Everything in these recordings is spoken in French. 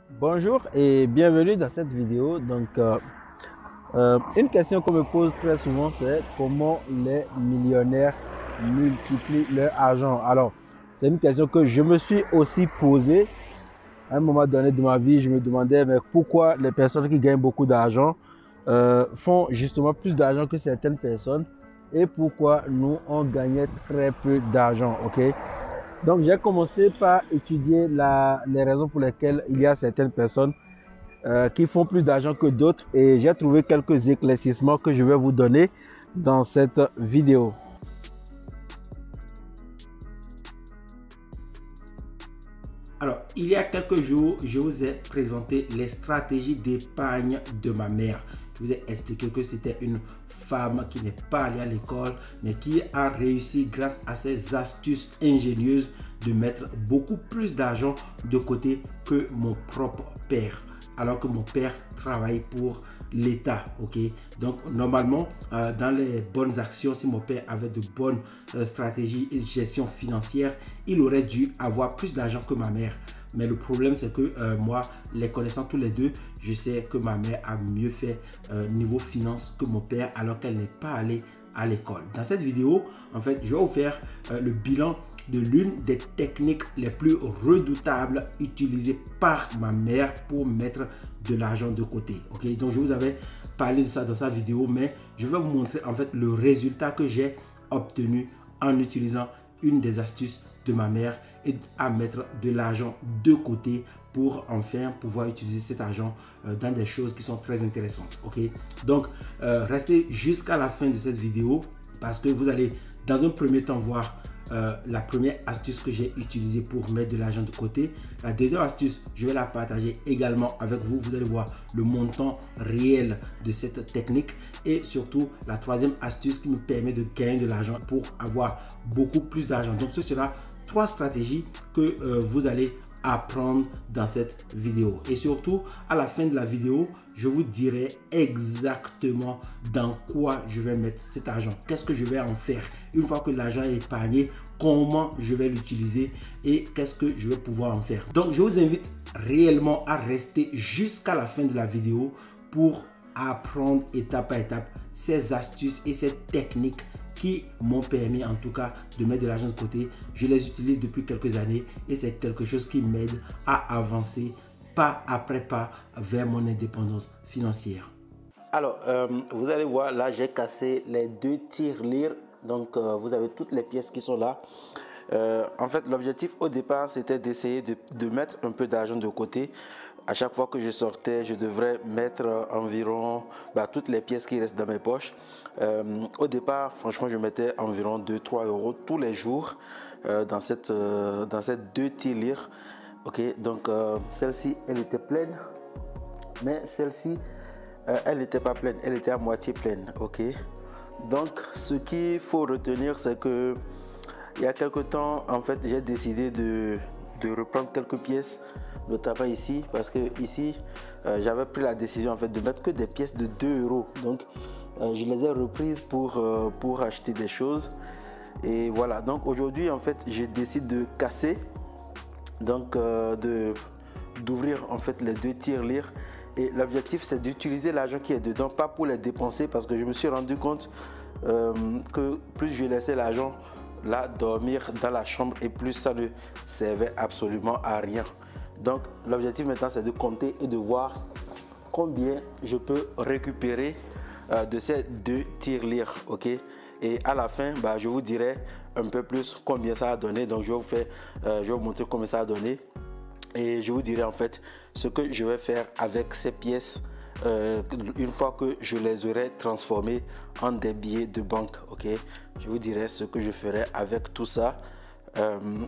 Bonjour et bienvenue dans cette vidéo. Une question qu'on me pose très souvent, c'est comment les millionnaires multiplient leur argent. Alors, c'est une question que je me suis aussi posée à un moment donné de ma vie. Je me demandais mais pourquoi les personnes qui gagnent beaucoup d'argent font justement plus d'argent que certaines personnes et pourquoi nous on gagnait très peu d'argent. Ok? Donc, j'ai commencé par étudier les raisons pour lesquelles il y a certaines personnes qui font plus d'argent que d'autres et j'ai trouvé quelques éclaircissements que je vais vous donner dans cette vidéo. Alors, il y a quelques jours, je vous ai présenté les stratégies d'épargne de ma mère. Je vous ai expliqué que c'était une femme qui n'est pas allée à l'école, mais qui a réussi grâce à ses astuces ingénieuses de mettre beaucoup plus d'argent de côté que mon propre père. Alors que mon père travaille pour l'État, ok? Donc, normalement, dans les bonnes actions, si mon père avait de bonnes stratégies et de gestion financière, il aurait dû avoir plus d'argent que ma mère. Mais le problème, c'est que moi, les connaissant tous les deux, je sais que ma mère a mieux fait niveau finance que mon père alors qu'elle n'est pas allée à l'école. Dans cette vidéo, en fait, je vais vous faire le bilan de l'une des techniques les plus redoutables utilisées par ma mère pour mettre de l'argent de côté. Ok, donc je vous avais parlé de ça dans sa vidéo, mais je vais vous montrer en fait le résultat que j'ai obtenu en utilisant une des astuces de ma mère et à mettre de l'argent de côté pour enfin pouvoir utiliser cet argent dans des choses qui sont très intéressantes. Ok, donc restez jusqu'à la fin de cette vidéo parce que vous allez dans un premier temps voir la première astuce que j'ai utilisée pour mettre de l'argent de côté. La deuxième astuce, je vais la partager également avec vous. Vous allez voir le montant réel de cette technique. Et surtout, la troisième astuce qui me permet de gagner de l'argent pour avoir beaucoup plus d'argent. Donc, ce sera trois stratégies que vous allez apprendre dans cette vidéo. Et surtout, à la fin de la vidéo, je vous dirai exactement dans quoi je vais mettre cet argent. Qu'est-ce que je vais en faire une fois que l'argent est épargné, comment je vais l'utiliser et qu'est-ce que je vais pouvoir en faire. Donc, je vous invite réellement à rester jusqu'à la fin de la vidéo pour apprendre étape par étape ces astuces et ces techniques qui m'ont permis en tout cas de mettre de l'argent de côté. Je les utilise depuis quelques années et c'est quelque chose qui m'aide à avancer pas après pas vers mon indépendance financière. Alors, vous allez voir, là j'ai cassé les deux tirelires. Donc, vous avez toutes les pièces qui sont là. En fait, l'objectif au départ, c'était d'essayer de mettre un peu d'argent de côté. À chaque fois que je sortais, je devrais mettre environ toutes les pièces qui restent dans mes poches. Au départ, franchement, je mettais environ 2-3 euros tous les jours dans cette deux tirelires. Ok, donc celle-ci, elle était pleine, mais celle-ci, elle n'était pas pleine, elle était à moitié pleine. Ok, donc ce qu'il faut retenir, c'est que il y a quelque temps, en fait, j'ai décidé de reprendre quelques pièces, notamment ici, parce que ici, j'avais pris la décision en fait de mettre que des pièces de 2 euros. Donc, je les ai reprises pour acheter des choses. Et voilà. Donc aujourd'hui, en fait, je décide de casser, donc d'ouvrir en fait les deux tirelires. Et l'objectif, c'est d'utiliser l'argent qui est dedans, pas pour les dépenser, parce que je me suis rendu compte que plus je laissais l'argent là dormir dans la chambre et plus ça ne servait absolument à rien. Donc l'objectif maintenant, c'est de compter et de voir combien je peux récupérer de ces deux tirelires. Ok, et à la fin je vous dirai un peu plus combien ça a donné. Donc je vais vous montrer combien ça a donné et je vous dirai en fait ce que je vais faire avec ces pièces une fois que je les aurai transformées en des billets de banque. Ok, je vous dirai ce que je ferai avec tout ça.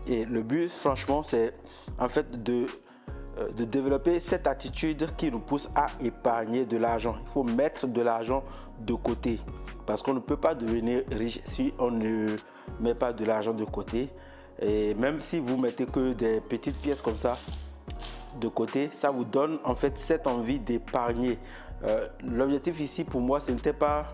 Et le but franchement, c'est en fait de développer cette attitude qui nous pousse à épargner de l'argent. Il faut mettre de l'argent de côté parce qu'on ne peut pas devenir riche si on ne met pas de l'argent de côté. Et même si vous mettez que des petites pièces comme ça de côté, ça vous donne en fait cette envie d'épargner. L'objectif ici pour moi, ce n'était pas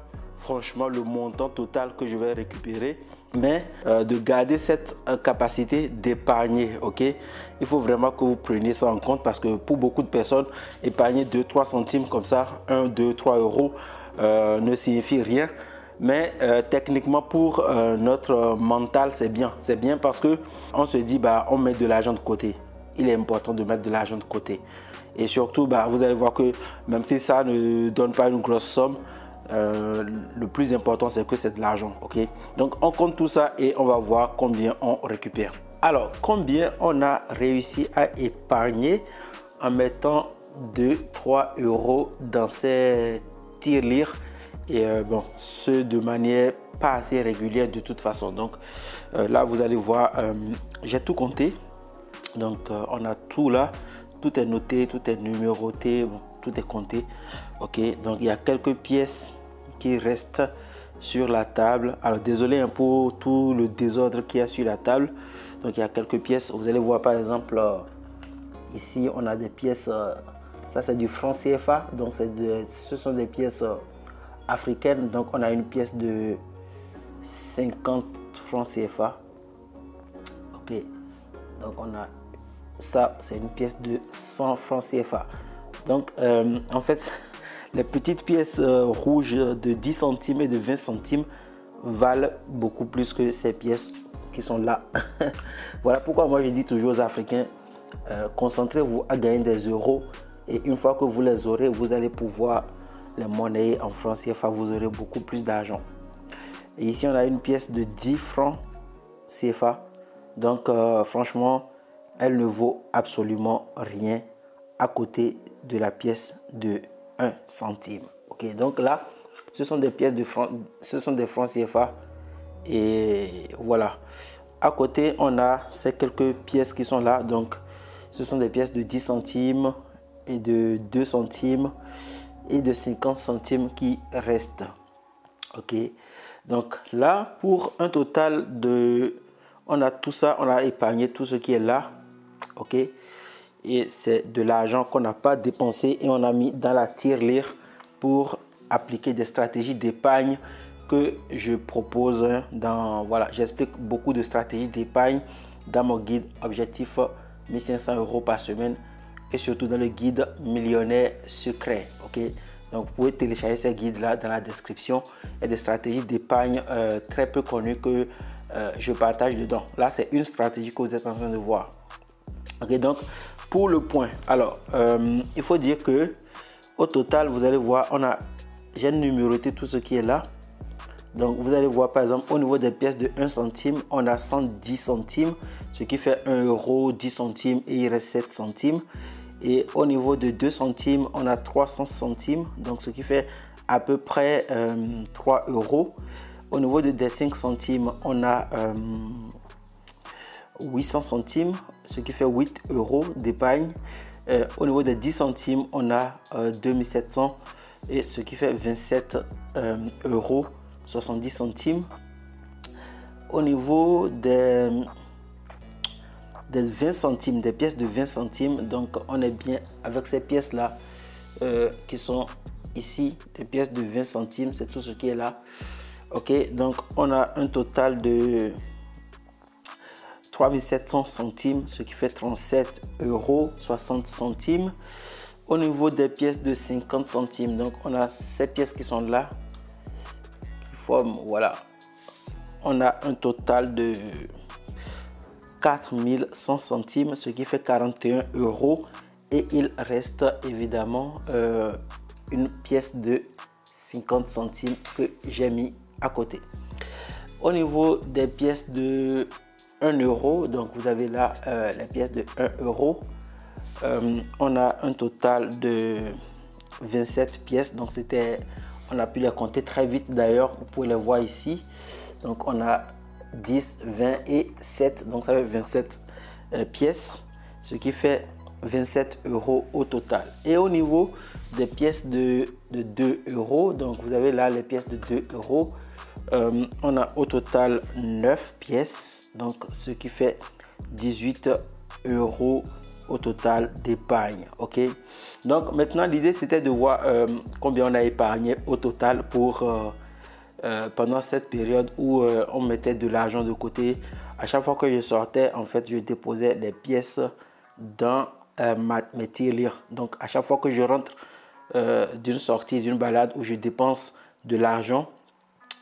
franchement le montant total que je vais récupérer, mais de garder cette capacité d'épargner. Ok, il faut vraiment que vous preniez ça en compte, parce que pour beaucoup de personnes, épargner 2-3 centimes comme ça, 1, 2, 3 euros ne signifie rien. Mais techniquement, pour notre mental, c'est bien. C'est bien parce que on se dit, bah, on met de l'argent de côté. Il est important de mettre de l'argent de côté. Et surtout, bah, vous allez voir que même si ça ne donne pas une grosse somme, le plus important, c'est que c'est de l'argent. Ok, donc on compte tout ça et on va voir combien on récupère. Alors, combien on a réussi à épargner en mettant 2-3 euros dans ces tirelires. Et bon, ce de manière pas assez régulière de toute façon. Donc là, vous allez voir, j'ai tout compté. Donc on a tout là, tout est noté, tout est numéroté, bon, tout est compté. Ok, donc il y a quelques pièces qui restent sur la table. Alors désolé hein, pour tout le désordre qu'il y a sur la table. Donc il y a quelques pièces. Vous allez voir par exemple, ici on a des pièces, ça c'est du franc CFA. Donc ce sont des pièces africaine. Donc on a une pièce de 50 francs CFA. Ok, donc on a ça, c'est une pièce de 100 francs CFA. Donc en fait les petites pièces rouges de 10 centimes et de 20 centimes valent beaucoup plus que ces pièces qui sont là. Voilà pourquoi moi je dis toujours aux Africains, concentrez-vous à gagner des euros, et une fois que vous les aurez, vous allez pouvoir les monnaies en francs CFA, vous aurez beaucoup plus d'argent. Et ici on a une pièce de 10 francs CFA. Donc franchement, elle ne vaut absolument rien à côté de la pièce de 1 centime. Ok, donc là ce sont des pièces de francs, ce sont des francs CFA. Et voilà, à côté on a ces quelques pièces qui sont là. Donc ce sont des pièces de 10 centimes et de 2 centimes et de 50 centimes qui restent. Ok, donc là pour un total de, on a tout ça, on a épargné tout ce qui est là. Ok, et c'est de l'argent qu'on n'a pas dépensé et on a mis dans la tirelire pour appliquer des stratégies d'épargne que je propose dans, voilà, j'explique beaucoup de stratégies d'épargne dans mon guide Objectif 1500 euros par semaine, et surtout dans le guide Millionnaire Secret. Ok, donc vous pouvez télécharger ces guides là dans la description. Il y a des stratégies d'épargne très peu connues que je partage dedans. Là c'est une stratégie que vous êtes en train de voir. Ok, donc pour le point, alors il faut dire que au total vous allez voir, j'ai numéroté tout ce qui est là. Donc vous allez voir par exemple au niveau des pièces de 1 centime, on a 110 centimes, ce qui fait 1 euro 10 centimes et il reste 7 centimes. Et au niveau de 2 centimes, on a 300 centimes, donc ce qui fait à peu près 3 euros. Au niveau de 5 centimes, on a 800 centimes, ce qui fait 8 euros d'épargne. Au niveau des 10 centimes, on a 2700, et ce qui fait 27 euros 70 centimes. Au niveau des 20 centimes, des pièces de 20 centimes, donc on est bien avec ces pièces là qui sont ici, des pièces de 20 centimes, c'est tout ce qui est là. Ok, donc on a un total de 3700 centimes, ce qui fait 37 euros 60 centimes. Au niveau des pièces de 50 centimes, donc on a ces pièces qui sont là, qui forment, voilà, on a un total de 4100 centimes, ce qui fait 41 euros. Et il reste évidemment une pièce de 50 centimes que j'ai mis à côté. Au niveau des pièces de 1 euro, donc vous avez là les pièces de 1 euro. On a un total de 27 pièces, donc on a pu les compter très vite d'ailleurs, vous pouvez les voir ici. Donc on a 10, 20 et 7, donc ça fait 27 pièces, ce qui fait 27 euros au total. Et au niveau des pièces de 2 euros, donc vous avez là les pièces de 2 euros, on a au total 9 pièces, donc ce qui fait 18 euros au total d'épargne. Ok, donc maintenant l'idée c'était de voir combien on a épargné au total pour pendant cette période où on mettait de l'argent de côté, à chaque fois que je sortais, en fait, je déposais les pièces dans mes tirelires. Donc, à chaque fois que je rentre d'une sortie, d'une balade où je dépense de l'argent,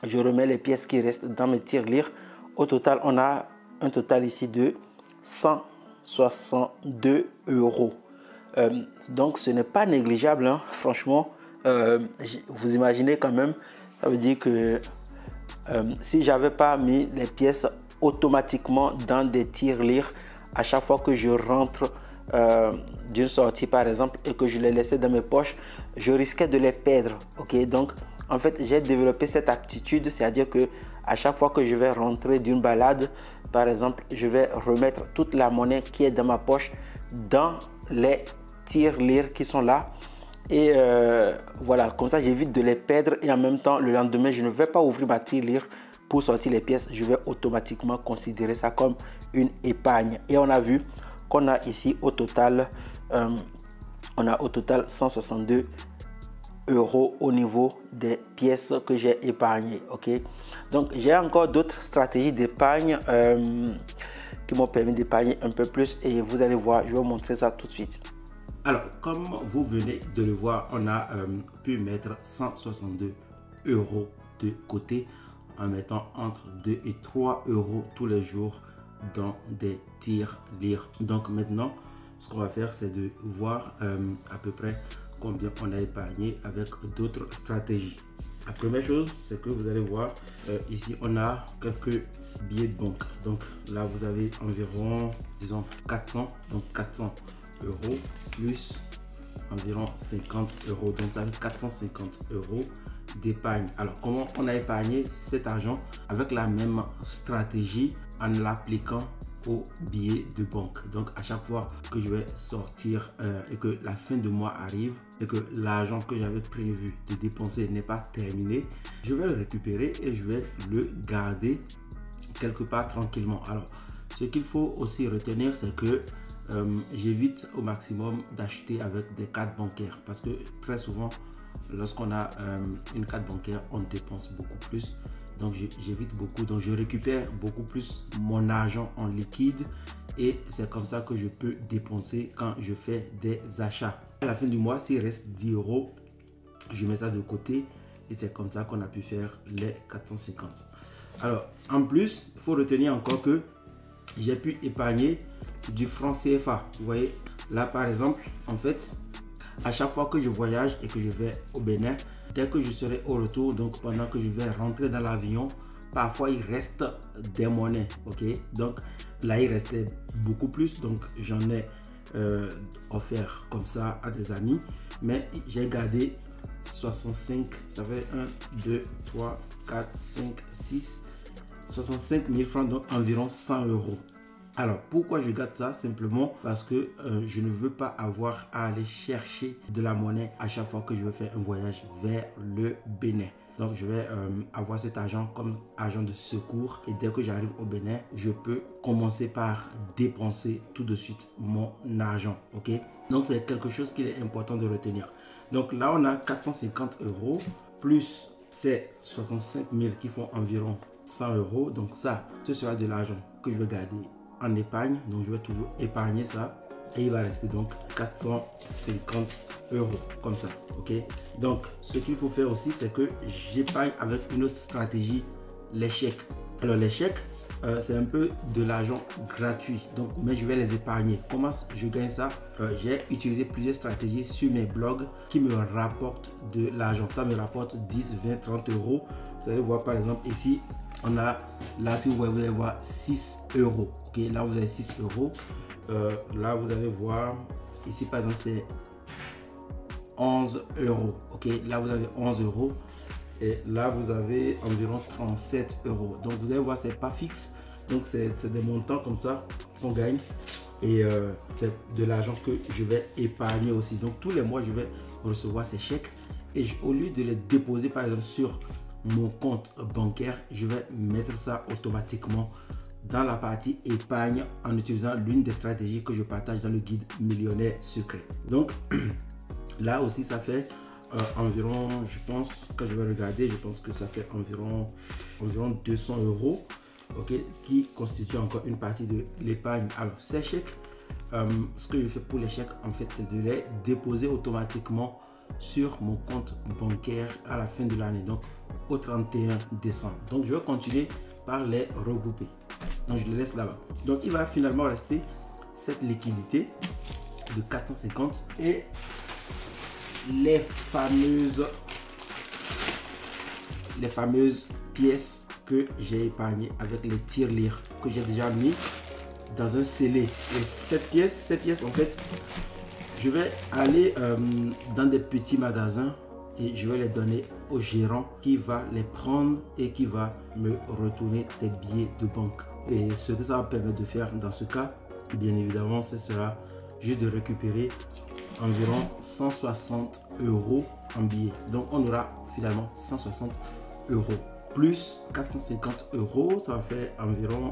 je remets les pièces qui restent dans mes tirelires. Au total, on a un total ici de 162 euros. Donc, ce n'est pas négligeable, hein. Franchement, vous imaginez quand même, ça veut dire que si j'avais pas mis les pièces automatiquement dans des tirelires à chaque fois que je rentre d'une sortie par exemple et que je les laissais dans mes poches, je risquais de les perdre. Ok, donc en fait j'ai développé cette aptitude, c'est-à-dire que à chaque fois que je vais rentrer d'une balade par exemple, je vais remettre toute la monnaie qui est dans ma poche dans les tirelires qui sont là. Et voilà, comme ça j'évite de les perdre et en même temps le lendemain je ne vais pas ouvrir ma tirelire pour sortir les pièces, je vais automatiquement considérer ça comme une épargne. Et on a vu qu'on a ici au total 162 euros au niveau des pièces que j'ai épargnées. Ok, donc j'ai encore d'autres stratégies d'épargne qui m'ont permis d'épargner un peu plus et vous allez voir, je vais vous montrer ça tout de suite. Alors, comme vous venez de le voir, on a pu mettre 162 euros de côté en mettant entre 2 et 3 euros tous les jours dans des tirelires. Donc maintenant, ce qu'on va faire, c'est de voir à peu près combien on a épargné avec d'autres stratégies. La première chose, c'est que vous allez voir, ici, on a quelques billets de banque. Donc là, vous avez environ, disons, 400. Donc 400 euros plus environ 50 euros. Donc ça fait 450 euros d'épargne. Alors comment on a épargné cet argent? Avec la même stratégie en l'appliquant aux billets de banque. Donc à chaque fois que je vais sortir et que la fin de mois arrive et que l'argent que j'avais prévu de dépenser n'est pas terminé, je vais le récupérer et je vais le garder quelque part tranquillement. Alors ce qu'il faut aussi retenir, c'est que j'évite au maximum d'acheter avec des cartes bancaires parce que très souvent lorsqu'on a une carte bancaire on dépense beaucoup plus, donc j'évite beaucoup, donc je récupère beaucoup plus mon argent en liquide et c'est comme ça que je peux dépenser quand je fais des achats. À la fin du mois, s'il reste 10 euros, je mets ça de côté et c'est comme ça qu'on a pu faire les 450. Alors en plus, il faut retenir encore que j'ai pu épargner du franc CFA. Vous voyez là par exemple, en fait à chaque fois que je voyage et que je vais au Bénin, dès que je serai au retour, donc pendant que je vais rentrer dans l'avion, parfois il reste des monnaies. Ok, donc là il restait beaucoup plus, donc j'en ai offert comme ça à des amis, mais j'ai gardé 65, ça fait 1 2 3 4 5 6 65 000 francs, donc environ 100 euros. Alors pourquoi je garde ça? Simplement parce que je ne veux pas avoir à aller chercher de la monnaie à chaque fois que je vais faire un voyage vers le Bénin. Donc je vais avoir cet argent comme argent de secours et dès que j'arrive au Bénin, je peux commencer par dépenser tout de suite mon argent. Ok, donc c'est quelque chose qu'il est important de retenir. Donc là on a 450 euros plus ces 65 000 qui font environ 100 euros. Donc ça, ce sera de l'argent que je vais garder en épargne, donc je vais toujours épargner ça et il va rester donc 450 euros comme ça. Ok, donc ce qu'il faut faire aussi, c'est que j'épargne avec une autre stratégie, les chèques. Alors les chèques, c'est un peu de l'argent gratuit, donc mais je vais les épargner. Comment je gagne ça? J'ai utilisé plusieurs stratégies sur mes blogs qui me rapportent de l'argent. Ça me rapporte 10 20 30 euros. Vous allez voir par exemple ici, on a là, si vous allez voir 6 euros. Ok, là vous avez 6 euros. Là vous allez voir ici par exemple c'est 11 euros. Ok, là vous avez 11 euros et là vous avez environ 37 euros. Donc vous allez voir, c'est pas fixe, donc c'est des montants comme ça qu'on gagne et c'est de l'argent que je vais épargner aussi. Donc tous les mois je vais recevoir ces chèques et au lieu de les déposer par exemple sur mon compte bancaire, je vais mettre ça automatiquement dans la partie épargne en utilisant l'une des stratégies que je partage dans le guide millionnaire secret. Donc là aussi ça fait environ, je pense, quand je vais regarder, je pense que ça fait environ 200 €, ok, qui constitue encore une partie de l'épargne. Alors, ces chèques, ce que je fais pour les chèques, en fait, c'est de les déposer automatiquement sur mon compte bancaire à la fin de l'année, donc au 31 décembre. Donc, je vais continuer par les regrouper. Donc, je les laisse là-bas. Donc, il va finalement rester cette liquidité de 450 et les fameuses pièces que j'ai épargnées avec les tirelires que j'ai déjà mis dans un scellé. Et ces pièces en fait, je vais aller dans des petits magasins et je vais les donner au gérant qui va les prendre et qui va me retourner des billets de banque. Et ce que ça va permettre de faire dans ce cas, bien évidemment, ce sera juste de récupérer environ 160 € en billets. Donc on aura finalement 160 € plus 450 €, ça va faire environ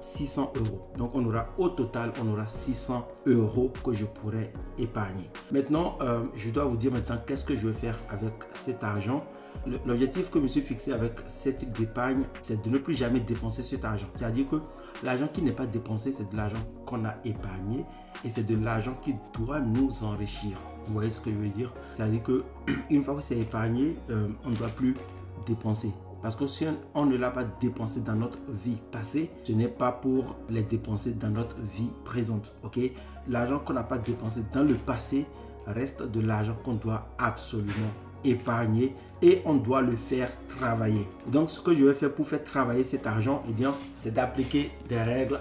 600 €. Donc on aura au total, on aura 600 € que je pourrais épargner. Maintenant, je dois vous dire maintenant qu'est-ce que je vais faire avec cet argent. L'objectif que je me suis fixé avec ce type d'épargne, c'est de ne plus jamais dépenser cet argent. C'est-à-dire que l'argent qui n'est pas dépensé, c'est de l'argent qu'on a épargné et c'est de l'argent qui doit nous enrichir. Vous voyez ce que je veux dire? C'est-à-dire que une fois que c'est épargné, on ne doit plus dépenser. Parce que si on ne l'a pas dépensé dans notre vie passée, ce n'est pas pour les dépenser dans notre vie présente. Ok? L'argent qu'on n'a pas dépensé dans le passé reste de l'argent qu'on doit absolument épargner et on doit le faire travailler. Donc ce que je vais faire pour faire travailler cet argent, eh bien, c'est d'appliquer des règles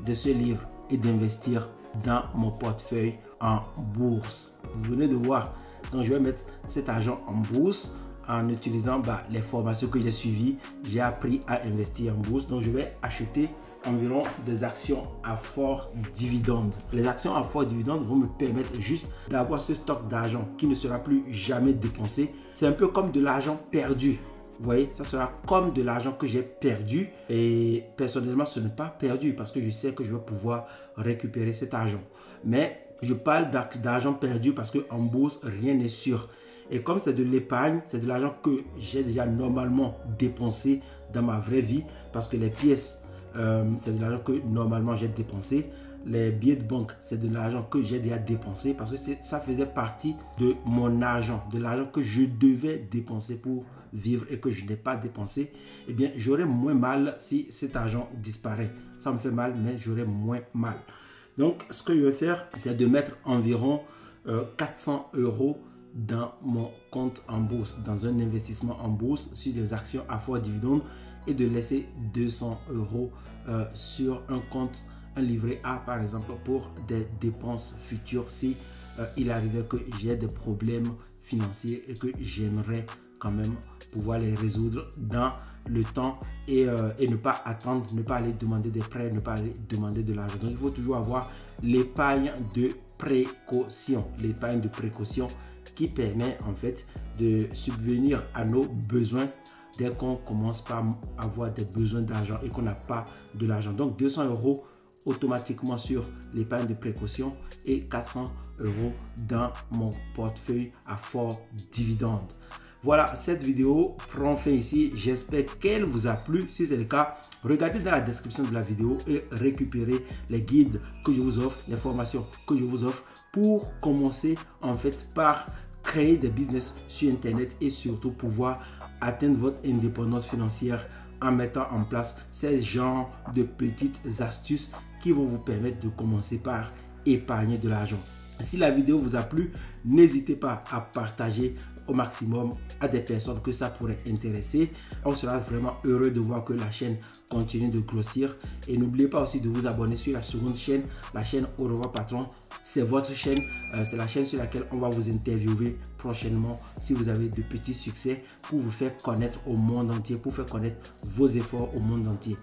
de ce livre et d'investir dans mon portefeuille en bourse. Vous venez de voir. Donc je vais mettre cet argent en bourse en utilisant les formations que j'ai suivies. J'ai appris à investir en bourse. Donc je vais acheter environ des actions à fort dividende. Les actions à fort dividende vont me permettre juste d'avoir ce stock d'argent qui ne sera plus jamais dépensé. C'est un peu comme de l'argent perdu. Vous voyez, ça sera comme de l'argent que j'ai perdu et personnellement, ce n'est pas perdu parce que je sais que je vais pouvoir récupérer cet argent. Mais je parle d'argent perdu parce qu'en bourse, rien n'est sûr. Et comme c'est de l'épargne, c'est de l'argent que j'ai déjà normalement dépensé dans ma vraie vie parce que les pièces, c'est de l'argent que normalement j'ai dépensé. Les billets de banque, c'est de l'argent que j'ai déjà dépensé parce que ça faisait partie de mon argent, de l'argent que je devais dépenser pour vivre et que je n'ai pas dépensé. Eh bien, j'aurais moins mal si cet argent disparaît. Ça me fait mal, mais j'aurais moins mal. Donc, ce que je vais faire, c'est de mettre environ 400 € dans mon compte en bourse, dans un investissement en bourse sur des actions à fort dividende et de laisser 200 € sur un compte, un livret A par exemple, pour des dépenses futures si il arrivait que j'ai des problèmes financiers et que j'aimerais quand même pouvoir les résoudre dans le temps et ne pas attendre, ne pas aller demander des prêts, ne pas aller demander de l'argent. Donc il faut toujours avoir l'épargne de précaution, l'épargne de précaution qui permet en fait de subvenir à nos besoins dès qu'on commence par avoir des besoins d'argent et qu'on n'a pas de l'argent. Donc 200 € automatiquement sur l'épargne de précaution et 400 € dans mon portefeuille à fort dividende. Voilà, cette vidéo prend fin ici. J'espère qu'elle vous a plu. Si c'est le cas, regardez dans la description de la vidéo et récupérez les guides que je vous offre, les formations que je vous offre pour commencer en fait par créer des business sur Internet et surtout pouvoir atteindre votre indépendance financière en mettant en place ces genres de petites astuces qui vont vous permettre de commencer par épargner de l'argent. Si la vidéo vous a plu, n'hésitez pas à partager au maximum à des personnes que ça pourrait intéresser. On sera vraiment heureux de voir que la chaîne continue de grossir. Et n'oubliez pas aussi de vous abonner sur la seconde chaîne, la chaîne Au revoir patron. C'est votre chaîne, c'est la chaîne sur laquelle on va vous interviewer prochainement si vous avez de petits succès pour vous faire connaître au monde entier, pour faire connaître vos efforts au monde entier.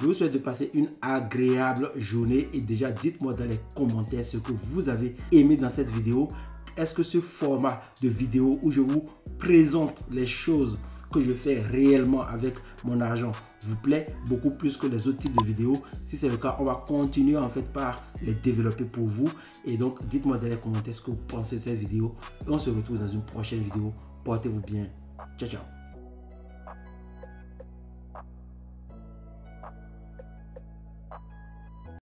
Je vous souhaite de passer une agréable journée et déjà dites-moi dans les commentaires ce que vous avez aimé dans cette vidéo. Est-ce que ce format de vidéo où je vous présente les choses que je fais réellement avec mon argent vous plaît beaucoup plus que les autres types de vidéos. Si c'est le cas, on va continuer en fait par les développer pour vous. Et donc, dites-moi dans les commentaires ce que vous pensez de cette vidéo. Et on se retrouve dans une prochaine vidéo. Portez-vous bien. Ciao, ciao.